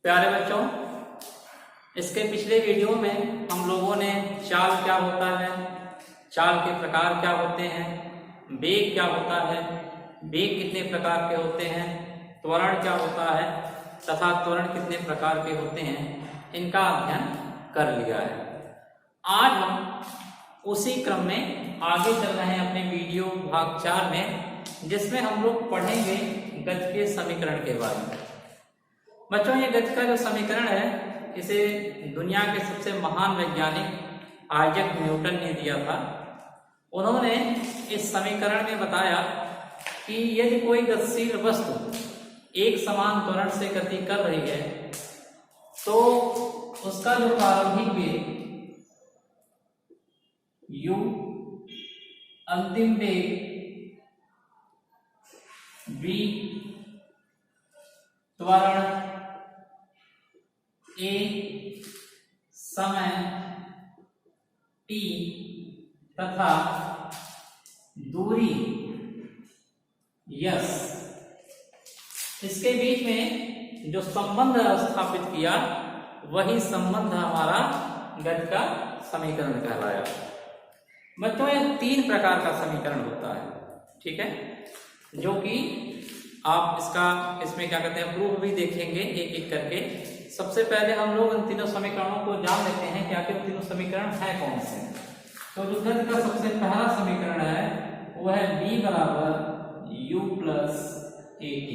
प्यारे बच्चों, इसके पिछले वीडियो में हम लोगों ने चाल क्या होता है, चाल के प्रकार क्या होते हैं, वेग क्या होता है, वेग कितने प्रकार के होते हैं, त्वरण क्या होता है तथा त्वरण कितने प्रकार के होते हैं, इनका अध्ययन कर लिया है। आज हम उसी क्रम में आगे चल रहे हैं अपने वीडियो भाग 4 में, जिसमें हम लोग पढ़ेंगे गति के समीकरण के बारे में। बच्चों, ये गति का जो समीकरण है इसे दुनिया के सबसे महान वैज्ञानिक आइजैक न्यूटन ने दिया था। उन्होंने इस समीकरण में बताया कि यदि कोई गतिशील वस्तु एक समान त्वरण से गति कर रही है तो उसका जो प्रारंभिक वेग u, अंतिम वेग v, त्वरण a, समय t तथा दूरी यस, इसके बीच में जो संबंध स्थापित किया वही संबंध हमारा गति का समीकरण कहलाया। बच्चों, यह 3 प्रकार का समीकरण होता है, ठीक है, जो कि आप इसमें क्या कहते हैं प्रूफ भी देखेंगे एक एक करके। सबसे पहले हम लोग इन तीनों समीकरणों को जान लेते हैं कि आखिर तीनों समीकरण है कौन से। तो जो गति का सबसे पहला समीकरण है वो है v बराबर u प्लस at।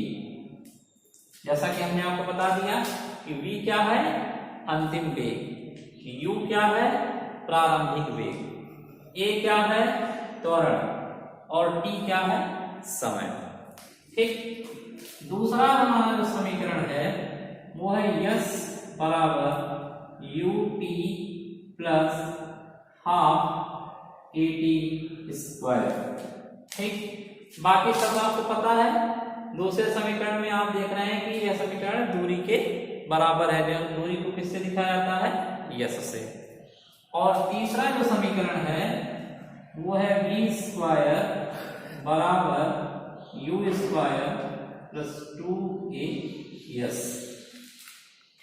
जैसा कि हमने आपको बता दिया कि v क्या है, अंतिम वेग, u क्या है, प्रारंभिक वेग, a क्या है, त्वरण, और t क्या है, समय। ठीक। दूसरा हमारा जो समीकरण है वो है यस बराबर ut plus half at square. ठीक। बाकी सब आपको पता है। दूसरे समीकरण में आप देख रहे हैं कि यह समीकरण दूरी के बराबर है। दूरी को किससे दिखाया जाता है, यस से। और तीसरा जो समीकरण है वो है v स्क्वायर बराबर u स्क्वायर प्लस 2as।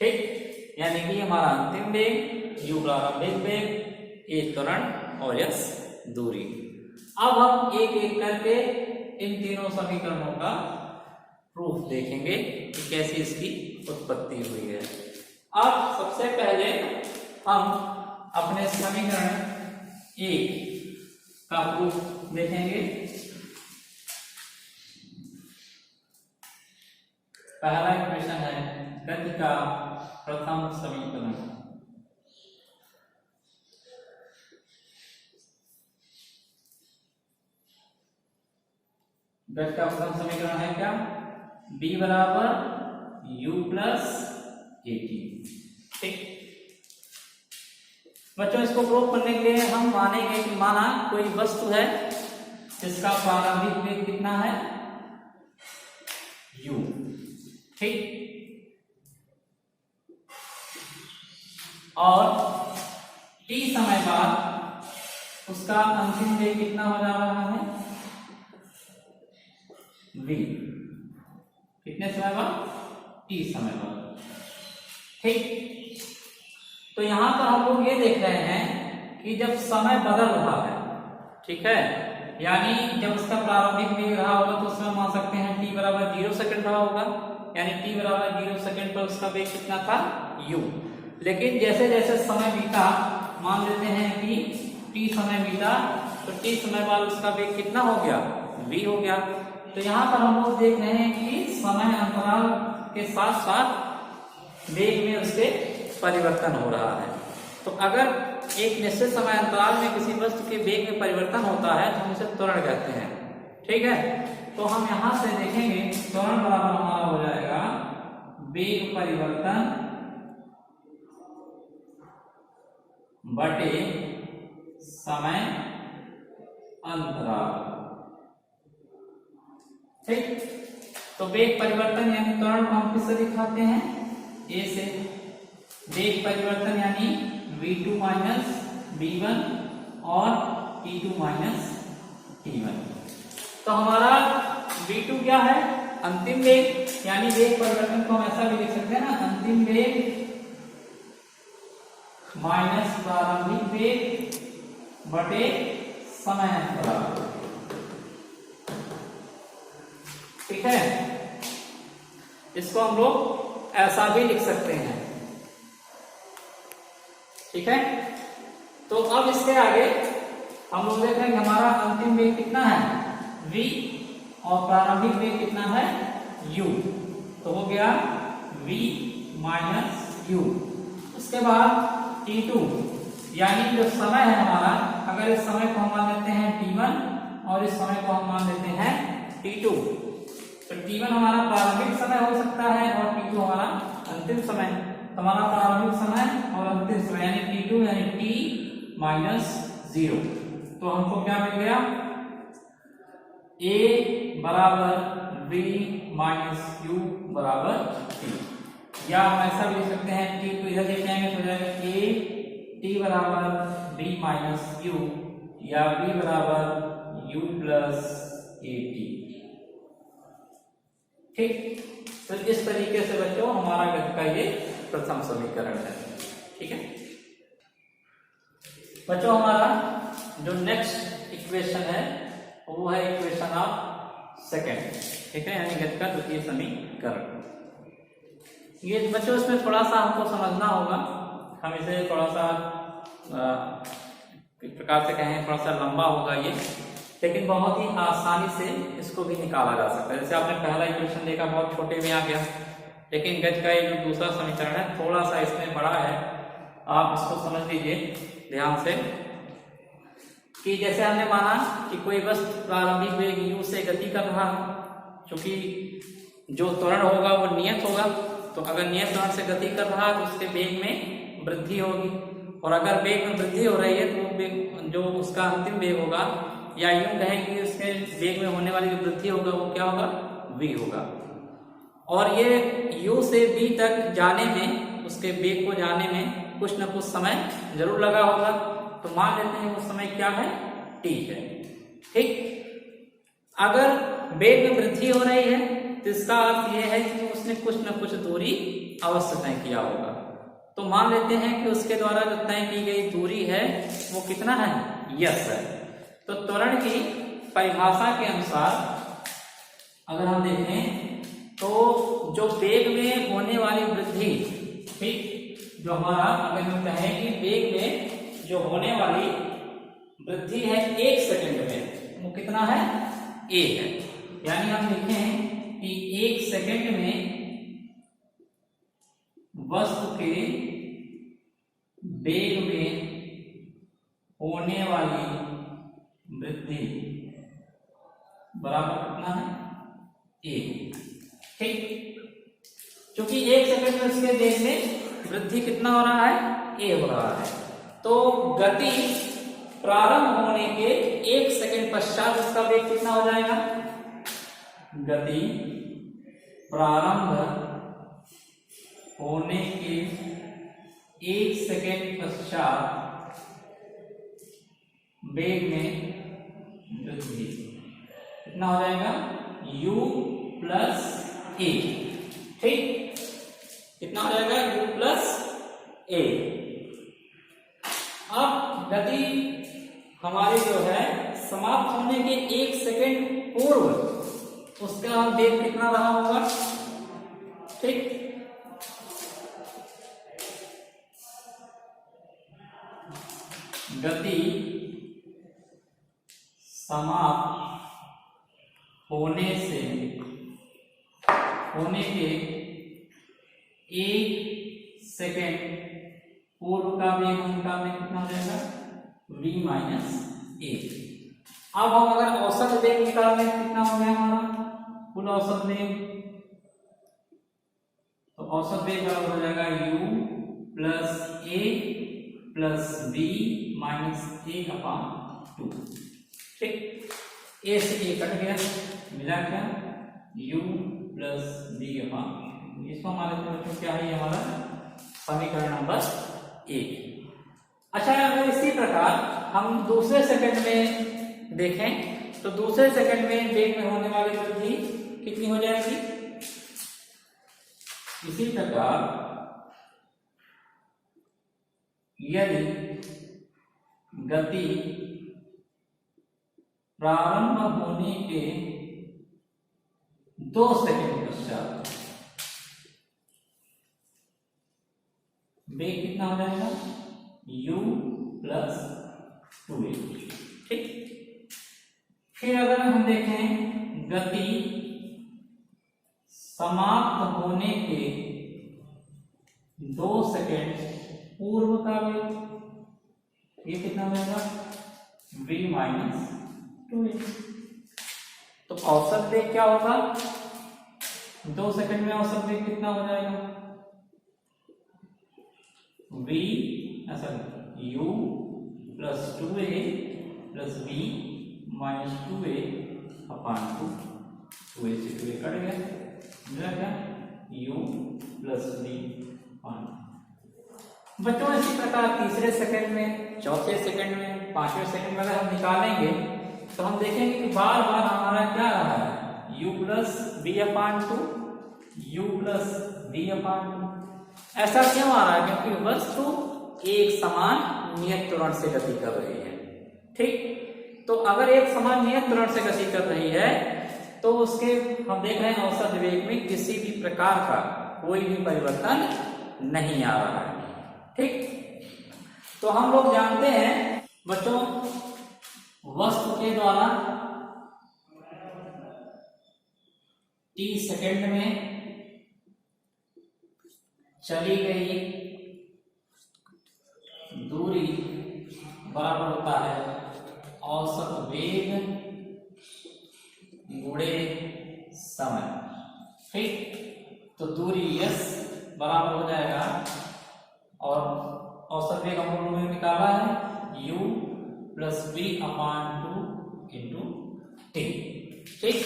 ठीक। यानी कि हमारा अंतिम वेग, u प्रारंभिक वेग, a त्वरण और s दूरी। अब हम एक एक करके इन तीनों समीकरणों का प्रूफ देखेंगे कि कैसी इसकी उत्पत्ति हुई है। अब सबसे पहले हम अपने समीकरण 1 का प्रूफ देखेंगे। पहला इक्वेशन है गति का प्रथम समीकरण। गति का प्रथम समीकरण है क्या, b बराबर u प्लस at। ठीक। बच्चों, इसको प्रूव करने के लिए हम मानेंगे कि माना कोई वस्तु है जिसका प्रारंभिक वेग कितना है, u। ठीक। और t समय बाद उसका अंतिम वेग कितना हो जा रहा है, v। कितने समय बाद, t समय बाद। ठीक। तो यहां पर हम लोग ये देख रहे हैं कि जब समय बदल रहा है, ठीक है, यानी जब उसका प्रारंभिक वेग रहा होगा तो उसमें मान सकते हैं t बराबर 0 सेकंड रहा होगा, यानी t बराबर 0 सेकंड पर उसका वेग कितना था, u। लेकिन जैसे जैसे समय बीता, मान लेते हैं कि t समय बीता, तो t समय बाद उसका वेग कितना हो गया, v हो गया। तो यहाँ पर हम लोग देख रहे हैं कि समय अंतराल के साथ साथ वेग में उसके परिवर्तन हो रहा है। तो अगर एक निश्चित समय अंतराल में किसी वस्तु के वेग में परिवर्तन होता है तो हम उसे त्वरण कहते हैं। ठीक है। तो हम यहां से देखेंगे त्वरण बराबर हमारा हो जाएगा वेग परिवर्तन बटे समय अंतराल। ठीक। तो वेग परिवर्तन यानी त्वरण को हम किससे दिखाते हैं, a से। वेग परिवर्तन यानी v2 माइनस v1 और t2 माइनस t1। तो हमारा v2 क्या है, अंतिम वेग, यानी वेग परिवर्तन को हम ऐसा भी लिख सकते हैं ना, अंतिम वेग माइनस प्रारंभिक वेग बटे समय अंतराल। ठीक है, इसको हम लोग ऐसा भी लिख सकते हैं। ठीक है, तो अब इसके आगे हम लोग देख रहे हैं हमारा अंतिम वेग कितना है v और प्रारंभिक वेग कितना है u, तो हो गया v माइनस u। उसके बाद t2 यानी जो समय है हमारा, अगर इस समय को हम मान लेते हैं t1 और इस समय को हम मान लेते हैं t2, तो t1 हमारा प्रारंभिक समय हो सकता है और t2 हमारा अंतिम समय। हमारा प्रारंभिक समय और अंतिम समय यानी t2 यानी t माइनस 0, तो हमको क्या मिल गया, a बराबर b माइनस u बराबर t। या हम ऐसा भी लिख सकते हैं t को इधर लेके आएंगे तो हो जाएगा a t बराबर b माइनस u या b बराबर u प्लस a t। ठीक, तो इस तरीके से बच्चों हमारा गति का ये प्रथम समीकरण है। ठीक है बच्चों, हमारा जो नेक्स्ट इक्वेशन है वो है इक्वेशन ऑफ सेकेंड। ठीक है, यानी गति का द्वितीय समीकरण। ये बच्चों इसमें थोड़ा सा हमको समझना होगा, हम इसे थोड़ा सा एक प्रकार से कहें थोड़ा सा लंबा होगा ये, लेकिन बहुत ही आसानी से इसको भी निकाला जा सकता है। जैसे आपने पहला इक्वेशन देखा बहुत छोटे में आ गया, लेकिन गति का ये जो दूसरा समीकरण है थोड़ा सा इसमें बड़ा है। आप इसको समझ लीजिए ध्यान से कि जैसे हमने माना कि कोई वस्तु प्रारंभिक वेग u से गति कर रहा है, चूंकि जो त्वरण होगा वो नियत होगा, तो अगर नियत त्वरण से गति कर रहा है तो उसके वेग में वृद्धि होगी, और अगर वेग में वृद्धि हो रही है तो जो उसका अंतिम वेग होगा, या यूं कहें कि उसके वेग में होने वाली जो वृद्धि होगा वो क्या होगा, v होगा। और ये u से v तक जाने में, उसके वेग को जाने में कुछ न कुछ समय जरूर लगा होगा, तो मान लेते हैं वो समय क्या है, t है। ठीक, अगर वेग में वृद्धि हो रही है तो इसका अर्थ यह है कि उसने कुछ न कुछ दूरी अवश्य तय किया होगा, तो मान लेते हैं कि उसके द्वारा जो तय की गई दूरी है वो कितना है, यस है। तो त्वरण की परिभाषा के अनुसार अगर हम देखें तो जो वेग में होने वाली वृद्धि, ठीक, जो हमारा अगर हम कहें कि वेग में जो होने वाली वृद्धि है 1 सेकंड में, वो कितना है, a है। यानी हम लिखें कि 1 सेकंड में वस्तु के वेग में होने वाली वृद्धि बराबर कितना है, a। ठीक, क्योंकि 1 सेकंड में उसके वेग में वृद्धि कितना हो रहा है, a हो रहा है, तो गति प्रारंभ होने के 1 सेकंड पश्चात उसका वेग कितना हो जाएगा, गति प्रारंभ होने के 1 सेकंड पश्चात वेग में वृद्धि कितना हो जाएगा, u प्लस a। ठीक, कितना हो जाएगा, u प्लस a। अब गति हमारी जो है समाप्त होने के 1 सेकंड पूर्व उसका वेग कितना रहा होगा। ठीक, गति समाप्त होने के 1 सेकंड पूर्व का वेग हम निकालने कितना हो जाएगा, v माइनस a। अब हम अगर औसत वेग निकालने कितना हो गया हमारा कुल औसत वेग, तो औसत वेग बराबर हो जाएगा u plus a plus b minus a upon 2। ठीक, a से a कट गया, मिला क्या, u प्लस b अपॉन, इसको हमारे बच्चों क्या है, हमारा समीकरण नंबर 1। अच्छा, अगर इसी प्रकार हम दूसरे सेकंड में देखें तो दूसरे सेकंड में वेग में होने वाली वृद्धि कितनी हो जाएगी। इसी प्रकार यदि गति प्रारंभ होने के 2 सेकंड पश्चात वेग कितना हो जाएगा, u प्लस 2a। ठीक, फिर अगर हम देखें गति समाप्त होने के 2 सेकंड पूर्व का वेग, ये कितना हो जाएगा, v माइनस 2a। तो औसत वेग क्या होगा, 2 सेकंड में औसत वेग कितना हो जाएगा, v u plus 2a plus v minus 2a अपान 2, 2a से 2a कट गया, मिला क्या, u प्लस v अपान। बच्चों इसी प्रकार तीसरे सेकंड में, चौथे सेकंड में, पांचवें सेकंड में अगर हम निकालेंगे तो हम देखेंगे कि बार बार हमारा क्या रहा है, u प्लस v अपान 2, u प्लस v अपान 2। ऐसा क्यों आ रहा है, क्योंकि वस्तु एक समान नियत त्वरण से गति कर रही है। ठीक, तो अगर एक समान नियत त्वरण से गति कर रही है तो उसके हम देख रहे हैं औसत वेग में किसी भी प्रकार का कोई भी परिवर्तन नहीं आ रहा है। ठीक, तो हम लोग जानते हैं बच्चों, वस्तु के द्वारा t सेकंड में चली गई दूरी बराबर होता है औसत वेग गुणे समय। ठीक, तो दूरी s बराबर हो जाएगा, और औसत वेग हम लोगों ने निकाला है u प्लस v अपान 2 इंटू टी। ठीक,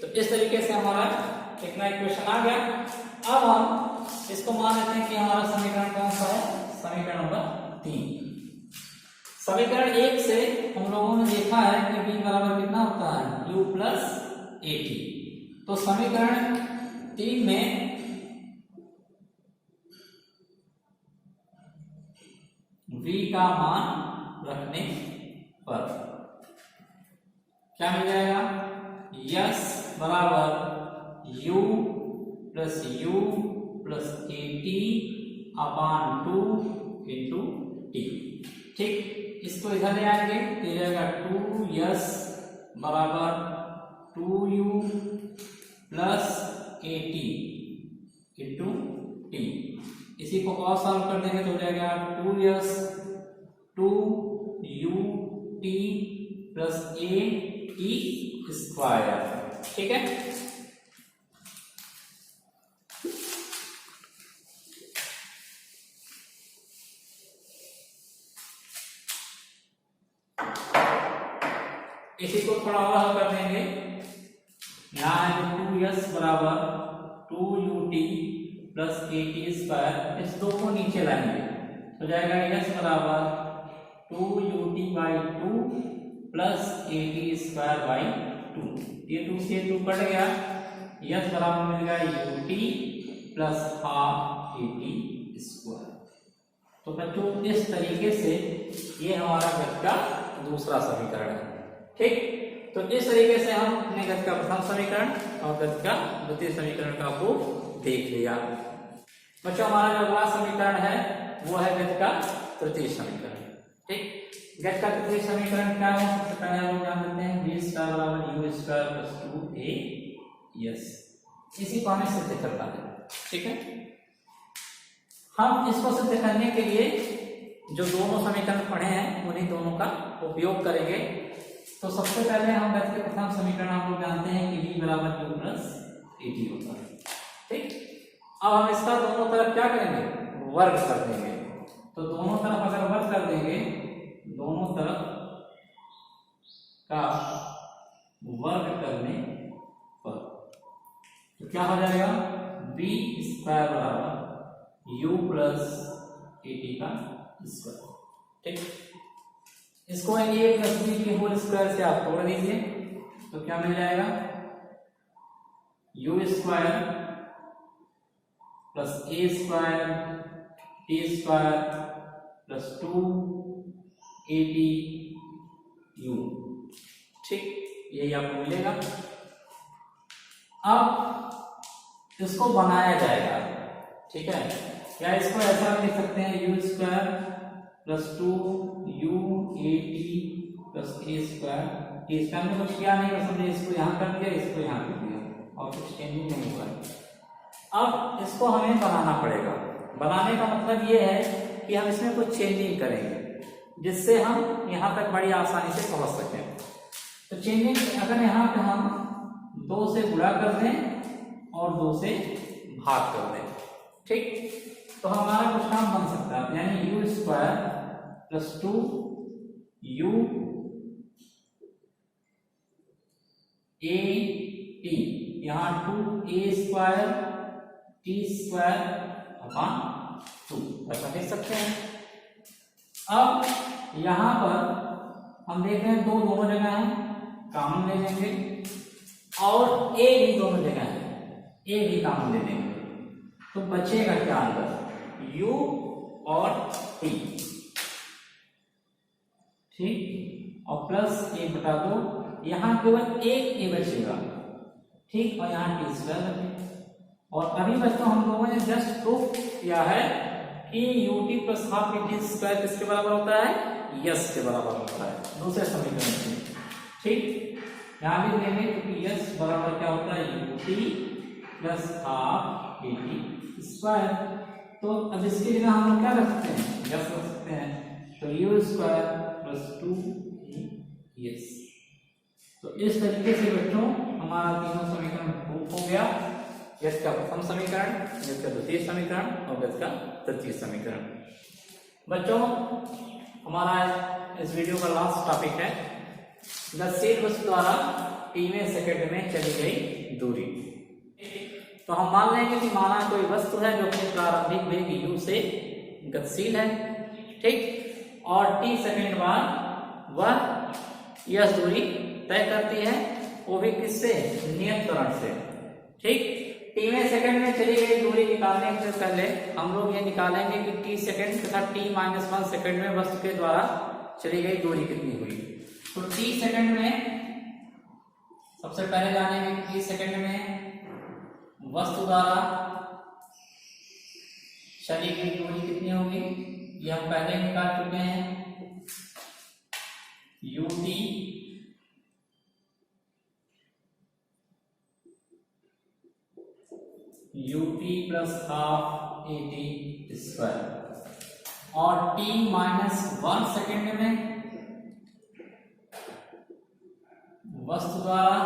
तो इस तरीके से हमारा कितना इक्वेशन आ गया। अब हम इसको मान लेते हैं कि हमारा समीकरण कौन सा है, समीकरण नंबर 3। समीकरण 1 से हम लोगों ने देखा है कि v बराबर कितना होता है, u प्लस at। तो समीकरण 3 में v का मान रखने पर क्या मिल जाएगा, s बराबर u plus at upon 2 into T. ठीक, इसको इधर ले आएंगे तो ये जाएगा 2s बराबर 2u plus at into T. इसी को और सॉल्व कर देंगे तो हो जाएगा 2s 2ut plus at square. ठीक है, इसी को थोड़ा और हल कर देंगे। यहाँ है 2s बराबर 2ut प्लस at स्क्वायर, इस 2 को नीचे लाएंगे तो जाएगा s बराबर 2ut by 2 plus at square by 2। ये 2 से 2 कट गया, s बराबर मिल गया ut plus half at square. तो बच्चों इस तरीके से ये हमारा गति का दूसरा समीकरण है। ठीक, तो इस तरीके से हम अपने गति का प्रथम समीकरण और गति का द्वितीय समीकरण का को देख लिया। बच्चों हमारा जो अगला समीकरण है वो है गति का तृतीय समीकरण। ठीक, गति का तृतीय समीकरण क्या है, सबसे पहले हम जान लेते हैं v स्क्वायर बराबर u स्क्वायर प्लस 2as। इसी को हमें सिद्ध करना है। ठीक है, हम इसको सिद्ध करने के लिए जो दोनों समीकरण पढ़े हैं उन्हीं दोनों का उपयोग करेंगे। तो सबसे पहले हम गति के प्रथम समीकरण हम लोग जानते हैं कि v बराबर u प्लस at होता है। ठीक, अब हम इसका दोनों तरफ क्या करेंगे, वर्ग कर देंगे। तो दोनों तरफ अगर वर्ग कर देंगे, दोनों तरफ का वर्ग करने पर तो क्या हो जाएगा, v स्क्वायर बराबर u प्लस at का स्क्वायर। ठीक, इसको a प्लस b के होल स्क्वायर से आप तोड़ दीजिए तो क्या मिल जाएगा, you square plus A square T square plus 2ab you. ठीक, यही आपको मिलेगा। अब इसको बनाया जाएगा, ठीक है, या इसको ऐसा लिख सकते हैं you square plus 2u8 plus A square T square में कुछ किया नहीं, बस हमने इसको यहाँ कर दिया, इसको यहाँ कर दिया और कुछ चेंजिंग नहीं हुआ। अब इसको हमें बनाना पड़ेगा। बनाने का मतलब ये है कि हम इसमें कुछ चेंजिंग करेंगे जिससे हम यहाँ तक बड़ी आसानी से पहुँच सकें। तो चेंजिंग अगर यहाँ पे हम 2 से गुणा कर दें और 2 से भाग कर दें, ठीक, तो हमारा कुछ काम बन सकता है, यानी you square plus 2u a t, यहाँ 2a square T square upon 2 ऐसा लिख सकते हैं। अब यहाँ पर हम देख रहे हैं दोनों जगह है, कॉमन ले लेंगे और a भी दोनों जगह है, a भी कॉमन ले लेंगे, तो बचेगा क्या अंदर, u और t, ठीक, और प्लस 1/2, यहाँ केवल एक a बचेगा, ठीक, और यहाँ टी स्क्वायर बचेगा। और अभी बस तो हम लोगों ने जस्ट प्रूफ किया है कि ut plus half T square किसके बराबर होता है, यस के बराबर होता है, दूसरे समीकरण से, ठीक। यहाँ भी लेंगे क्योंकि यस बराबर क्या होता है, ut plus half T square. तो अब इसके लिए हम लोग क्या रख सकते हैं, यस रख सकते हैं, तो u स्क्वायर प्लस 2 तो इस तरीके से बच्चों हमारा तीनों समीकरण प्रूफ हो गया। यस का प्रथम समीकरण, यस का द्वितीय समीकरण और यस का तृतीय समीकरण। बच्चों हमारा इस वीडियो का लास्ट टॉपिक है गतिशील वस्तु द्वारा tवें सेकंड में चली गई दूरी। तो हम मान लेंगे कि माना कोई वस्तु है जो अपने प्रारंभिक वेग u से गतिशील है, ठीक, और t सेकंड बाद वह यह दूरी तय करती है, वो भी किससे, नियत त्वरण से, ठीक। tवें सेकंड में चली गई दूरी निकालने से पहले हम लोग ये निकालेंगे कि t सेकंड तथा t-1 सेकंड में वस्तु के द्वारा चली गई दूरी कितनी हुई। तो t सेकंड में सबसे पहले जानेंगे कि t सेकंड में वस्तु द्वारा चली गई दूरी कितनी होगी, ये हम पहले निकाल चुके हैं, ut plus half at square, और t-1 सेकेंड में वस्तु द्वारा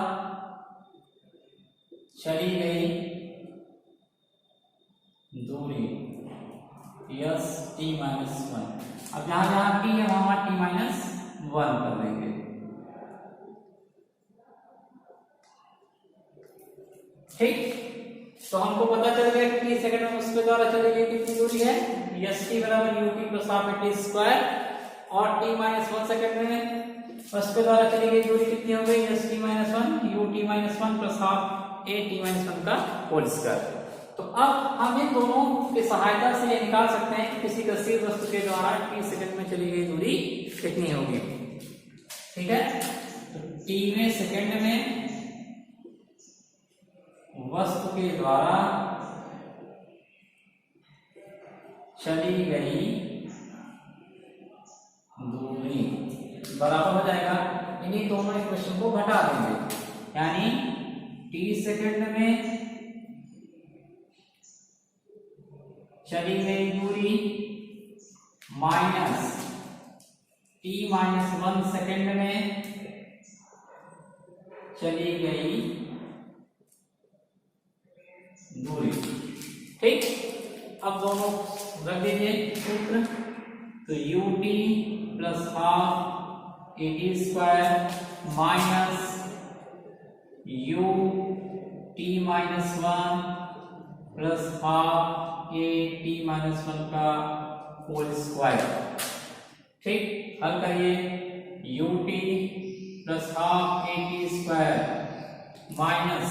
चली गई दूरी यस t-1। अब जहां जहां t है वहां t-1 कर देंगे, ठीक। तो हमको पता चल गया कि t सेकंड में उसके द्वारा चली गई कितनी दूरी है, यस t बराबर ut plus half at square, और t-1 सेकंड में उसके द्वारा चली गई दूरी कितनी हो गई, yes t-1 ut-1 plus half at-1 का होल स्क्वायर। तो अब हम इन दोनों की सहायता से ये निकाल सकते हैं कि किसी गतिशील वस्तु के द्वारा t सेकंड में चली गई दूरी कितनी होगी, ठीक है। तो tवें सेकंड में वस्तु के द्वारा चली गई दूरी बराबर हो जाएगा, इन्हीं दोनों इक्वेशन को घटा देंगे, यानी t सेकंड में चली गई दूरी माइनस t-1 सेकंड में चली गई दूरी, ठीक। अब दोनों रख दीजिए सूत्र, तो ut plus half at square minus ut-1 plus half at-1 का होल स्क्वायर, ठीक। हल करिए, ut plus half at square minus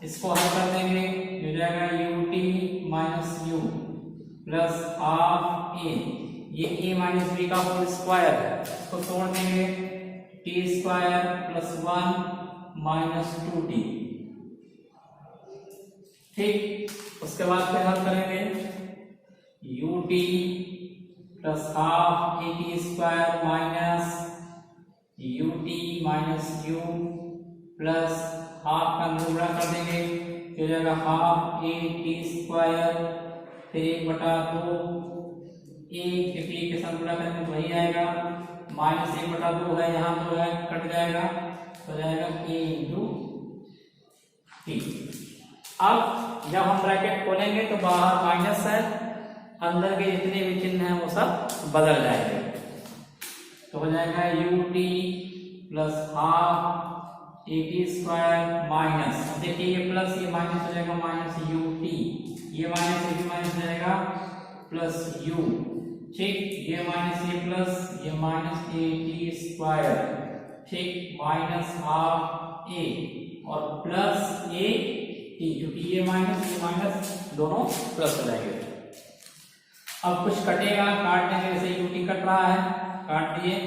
इसको हल कर देंगे, मिल जाएगा ut minus u plus half a, ये a माइनस b का होल स्क्वायर है, इसको तोड़ देंगे, t square plus 1 minus 2t। ठीक, उसके बाद फिर हल करेंगे ut plus half at square minus ut minus u plus half का अंदर गुणा कर देंगे, हो जाएगा हाफ at स्क्वायर फिर 1/2 एक के साथ गुणा करेंगे तो वही आएगा, माइनस 1/2 है, यहाँ 2 है, कट जाएगा, हो जाएगा a इंटू टी। अब जब हम ब्रैकेट खोलेंगे तो बाहर माइनस है, अंदर के जितने भी चिन्ह हैं वो सब बदल जाएंगे, तो हो जाएगा ut plus half at square minus, अब देखिए ये प्लस ये माइनस हो जाएगा माइनस ut, ये माइनस ये माइनस हो जाएगा प्लस u। ठीक, ये माइनस ये प्लस ये माइनस at स्क्वायर, ठीक, माइनस हाफ a और प्लस a t, क्योंकि ये माइनस दोनों प्लस हो जाएंगे। अब कुछ कटेगा, काटने के जैसे ut कट रहा है, काट दिए,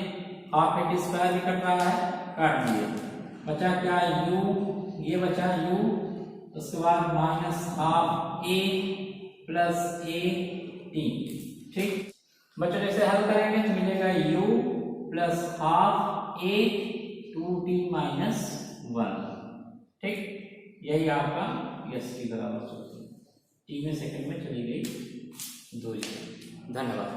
हाफ at स्क्वायर भी कट रहा है, काट दिए, बचा क्या u, ये बचा u, उसके बाद minus half a plus a t। ठीक, बच्चों जैसे हल करेंगे तो मिलेगा u plus half a 2t minus 1। ठीक, यही आपका यस की बराबर सूत्र, 3 सेकंड में चली गई 2। धन्यवाद।